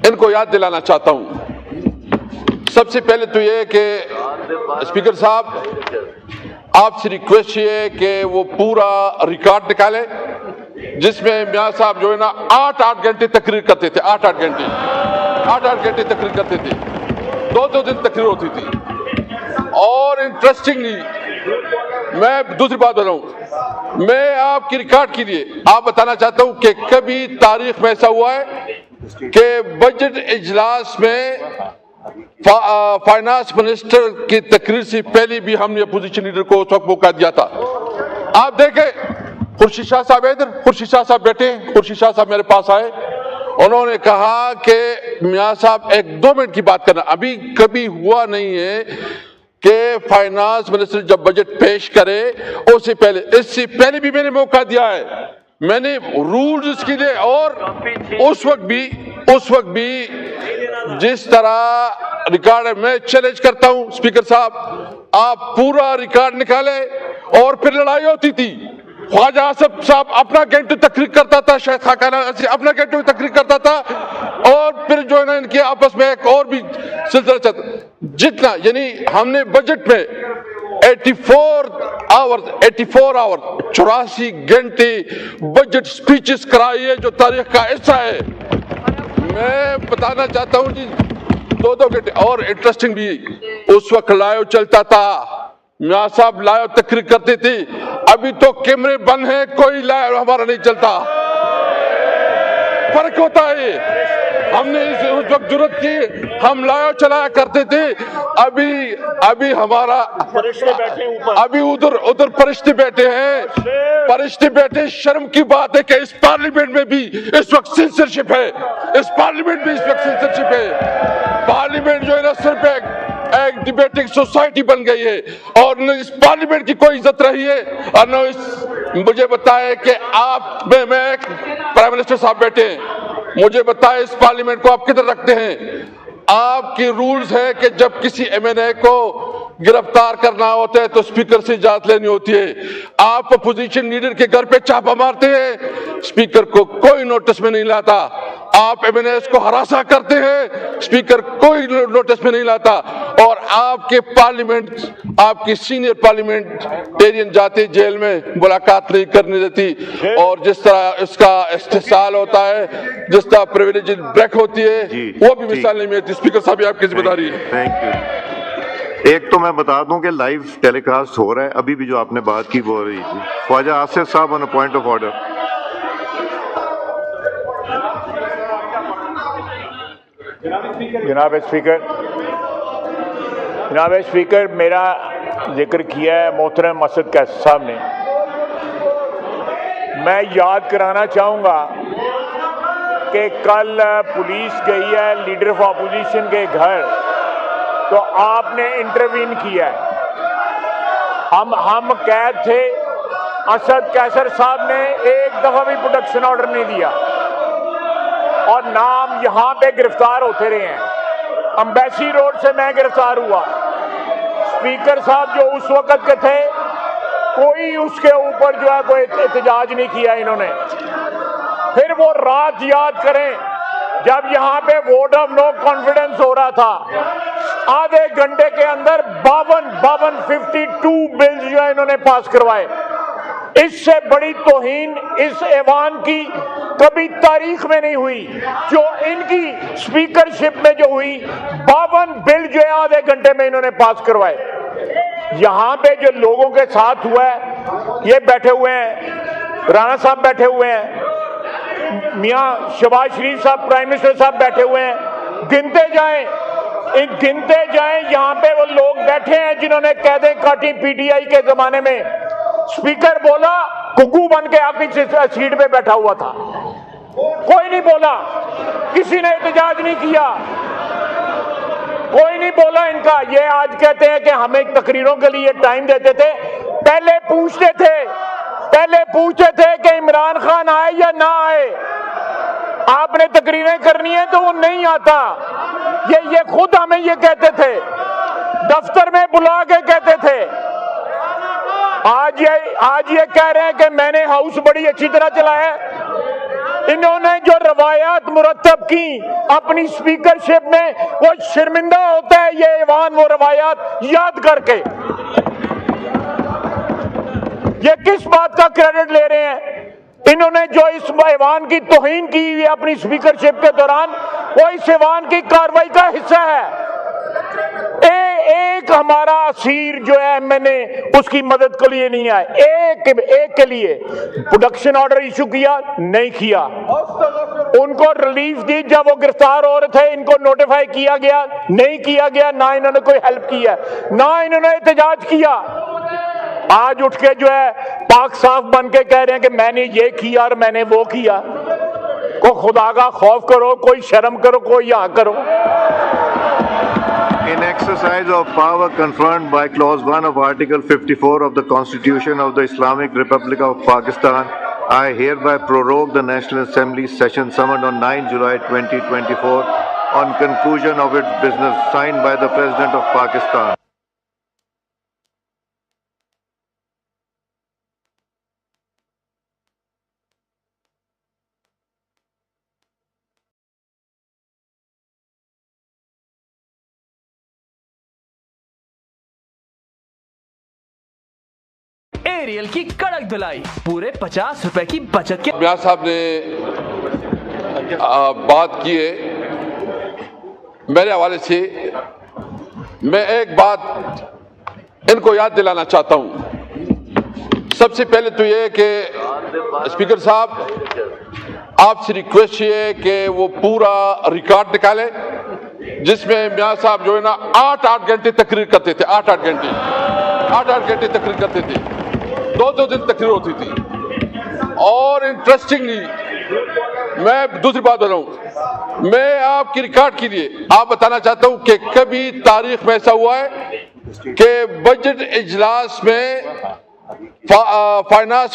इनको याद दिलाना चाहता हूं। सबसे पहले तो ये कि स्पीकर साहब आपसे रिक्वेस्ट ये है कि वो पूरा रिकॉर्ड निकाले जिसमें मियां साहब जो है ना 8-8 घंटे तकरीर करते थे। 8-8 घंटे तकरीर करते थे, 2-2 दिन तकरीर होती थी। और इंटरेस्टिंगली मैं दूसरी बात बताऊं, मैं आपकी रिकॉर्ड के लिए आप बताना चाहता हूं कि कभी तारीख में ऐसा हुआ है कि बजट इजलास में फाइनेंस मिनिस्टर की तकरीर से पहले भी हमने अपोजिशन लीडर को उस वक्त मौका दिया था। आप देखें खुर्शीद शाह साहब इधर, खुर्शीद शाह साहब बैठे, खुर्शीद शाह साहब मेरे पास आए, उन्होंने कहा कि मियां साहब 1-2 मिनट की बात करना। अभी कभी हुआ नहीं है कि फाइनेंस मिनिस्टर जब बजट पेश करे उससे पहले, इससे पहले भी मैंने मौका दिया है, मैंने रूल्स इसके लिए। और उस वक्त भी जिस तरह रिकॉर्ड है, मैं चैलेंज करता हूं स्पीकर साहब आप पूरा रिकॉर्ड निकाले। और फिर लड़ाई होती थी, ख्वाजा आसिफ साहब अपना घंटे तकरीर करता था, शेख खाकाना अपना घंटे में तकरीर करता था, और फिर जो है ना इनके आपस में एक और भी सिलसिला चलता जितना, यानी हमने बजट में 84 आवर 84 घंटे बजट स्पीचेस कराई है जो तारीख का हिस्सा है। मैं बताना चाहता हूं जी 2-2 घंटे। और इंटरेस्टिंग भी उस वक्त लाइव चलता था, मियां साहब लाइव तकरीर करते थे। अभी तो कैमरे बंद हैं, कोई लाइव हमारा नहीं चलता। फर्क होता है, हमने उस वक्त जरूरत की, हम लाइव चलाया करते थे। अभी हमारा अभी उधर फरिश्ते बैठे हैं, फरिश्ते बैठे। शर्म की बात है कि इस पार्लियामेंट में भी इस वक्त सेंसरशिप है, इस पार्लियामेंट में इस वक्त सेंसरशिप है। पार्लियामेंट जो है ना सिर्फ एक डिबेटिंग सोसाइटी बन गई है, और न इस पार्लियामेंट की कोई इज्जत रही है, और न इस मुझे बताए कि आप मैं प्राइम मिनिस्टर साहब बैठे हैं, मुझे बताए इस पार्लियामेंट को आप किधर रखते हैं। आपके रूल्स है कि जब किसी एमएनए को गिरफ्तार करना होता है तो स्पीकर से इजाजत लेनी होती है। आप अपोजिशन लीडर के घर पे छापा मारते हैं, स्पीकर को कोई नोटिस में नहीं लाता। आप एमएनएस को हरासा करते हैं, स्पीकर कोई नोटिस में नहीं लाता। और आपके पार्लियामेंट, आपकी सीनियर पार्लियामेंटेरियन जाते जेल में, मुलाकात नहीं करने देती। और जिस तरह इसका इस्तेसाल होता है, जिस तरह प्रिविलेज ब्रेक होती है, वो भी मिसाल नहीं मिलती। स्पीकर साहब आपकी जिम्मेदारी है। Thank you. एक तो मैं बता दूं कि लाइव टेलीकास्ट हो रहा है, अभी भी जो आपने बात की वो हो रही थी। ख्वाजा आसिफ साहब on a point of order. जनाब स्पीकर, मेरा जिक्र किया है मोहतरम मसद कैसर साहब ने। मैं याद कराना चाहूँगा कि कल पुलिस गई है लीडर ऑफ अपोजिशन के घर, तो आपने इंटरवीन किया है। हम कैद थे, असद कैसर साहब ने एक दफा भी प्रोटेक्शन ऑर्डर नहीं दिया, और नाम यहाँ पे गिरफ्तार होते रहे हैं। अम्बेसी रोड से मैं गिरफ्तार हुआ, स्पीकर साहब जो उस वक्त के थे, कोई उसके ऊपर जो है कोई एहतजाज नहीं किया इन्होंने। फिर वो रात याद करें जब यहाँ पे वोट ऑफ नो कॉन्फिडेंस हो रहा था, आधे घंटे के अंदर 52 बिल जो है इन्होंने पास करवाए। इससे बड़ी तौहीन इस ऐवान की कभी तारीख में नहीं हुई जो इनकी स्पीकरशिप में जो हुई। 52 बिल जो है आधे घंटे में इन्होंने पास करवाए। यहाँ पे जो लोगों के साथ हुआ है, ये बैठे हुए हैं, राणा साहब बैठे हुए हैं, मियां शहबाज शरीफ साहब प्राइम मिनिस्टर साहब बैठे हुए हैं। गिनते जाएं यहाँ पे वो लोग बैठे हैं जिन्होंने कैदें काटी पीटीआई के जमाने में। स्पीकर बोला, कुकू बन के आपकी सीट पे बैठा हुआ था, कोई नहीं बोला, किसी ने एहतजाज नहीं किया, कोई नहीं बोला इनका। ये आज कहते हैं कि हमें तकरीरों के लिए टाइम देते थे। पहले पूछते थे कि इमरान खान आए या ना आए। आपने तकरीरें करनी है तो वो नहीं आता। ये खुद हमें ये कहते थे, दफ्तर में बुला के कहते थे। आज ये कह रहे हैं कि मैंने हाउस बड़ी अच्छी तरह चलाया है। इन्होंने जो रवायात मुरतब की अपनी स्पीकरशिप में, वो शर्मिंदा होता है ये ऐवान वो रवायात याद करके। ये किस बात का क्रेडिट ले रहे हैं? इन्होंने जो इस ऐवान की तौहीन की हुई अपनी स्पीकरशिप के दौरान, वो इस ऐवान की कार्रवाई का हिस्सा है। एक हमारा असीर जो है मैंने उसकी मदद के लिए नहीं आए, एक के लिए प्रोडक्शन ऑर्डर इशू किया नहीं किया, उनको रिलीफ दी जब वो गिरफ्तार हो रहे थे, इनको नोटिफाई किया गया नहीं किया गया, ना इन्होंने कोई हेल्प किया, ना इन्होंने एहतजाज किया। आज उठ के जो है पाक साफ बन के कह रहे हैं कि मैंने ये किया और मैंने वो किया। को खुदा का खौफ करो, कोई शर्म करो, कोई यहाँ करो। In exercise of power conferred by Clause 1 of Article 54 of the Constitution of the Islamic Republic of Pakistan, I hereby prorogue the National Assembly session summoned on 9 July 2024 on conclusion of its business, signed by the President of Pakistan. Ariel की कड़क धुलाई, पूरे 50 रुपए की बचत के। मियां साहब ने बात की है, मेरे हवाले से मैं एक बात इनको याद दिलाना चाहता हूं। सबसे पहले तो ये कि स्पीकर साहब आपसे रिक्वेस्ट ये है कि वो पूरा रिकॉर्ड निकालें जिसमें मियां साहब जो है ना 8-8 घंटे तकरीर करते थे, 8-8 घंटे तकरीर करते थे, 2-2 दिन तकरीर होती थी। और इंटरेस्टिंगली मैं दूसरी बात बोल रहा हूं, मैं आपकी रिकॉर्ड के लिए आप बताना चाहता हूं कि कभी तारीख में ऐसा हुआ है कि बजट इजलास में फाइनेंस